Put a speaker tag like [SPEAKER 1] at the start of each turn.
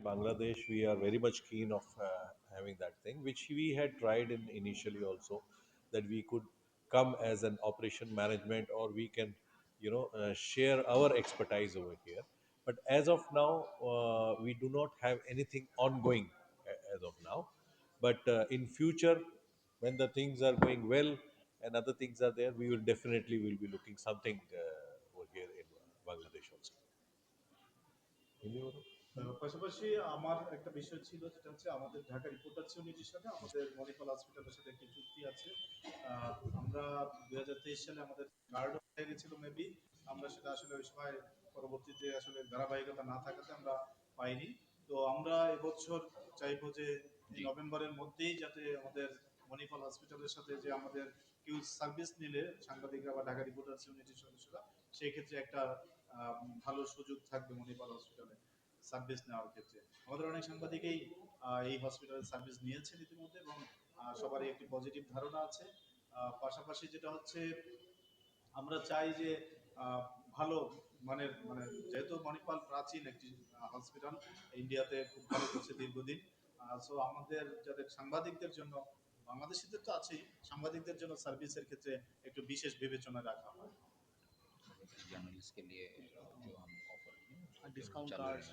[SPEAKER 1] Bangladesh, we are very much keen of having that thing, which we had tried in initially also, that we could come as an operation management, or we can, share our expertise over here. But as of now, we do not have anything ongoing as of now. But in future, when the things are going well and other things are there, we will definitely will be looking something over here in Bangladesh also.
[SPEAKER 2] পাশাপাশি আমার একটা বিষয় ছিল, যেটা হচ্ছে আমাদের Dhaka reporters ইউনিটির সাথে আমাদের মণিপাল হসপিটালের সাথে একটি চুক্তি আছে। আমরা 2023 সালে আমাদের কার্ড হয়ে গেছিল মেবি, আমরা সেটা আসলে ওই সময় পরবর্তীতে আসলে ধারাবাহিকতা না থাকাতে আমরা পাইনি। তো আমরা এবছর চাইবো যে এই নভেম্বরের মধ্যেই যাতে আমাদের মণিপাল হসপিটালের সাথে যে আমাদের কেউ সার্ভিস নিলে সাংবাদিকরা বা ঢাকা রিপোর্টার্স ইউনিটির সদস্যরা, সেই ক্ষেত্রে একটা ভালো সুযোগ থাকবে মণিপাল হসপিটালে সার্ভিস নেওয়ার ক্ষেত্রে। আমাদের অনেক সাংবাদিকেই এই হসপিটালের সার্ভিস নিয়েছেন ইতিমধ্যে, এবং সবারই একটি পজিটিভ ধারণা আছে। পাশাপাশি যেটা হচ্ছে, আমরা চাই যে আহ, ভালো মানের, মানে যেহেতু মণিপাল প্রাচীন একটি হসপিটাল, ইন্ডিয়াতে খুব ভালো করছে দীর্ঘদিন। সো আমাদের যাদের সাংবাদিকদের জন্য, বাংলাদেশিদের তো আছেই, সাংবাদিকদের জন্য সার্ভিসের ক্ষেত্রে একটু বিশেষ বিবেচনা রাখা হয়।
[SPEAKER 3] जर्नलिस्ट के लिए जो हम ऑफर
[SPEAKER 2] डिस्काउंट कार्ड्स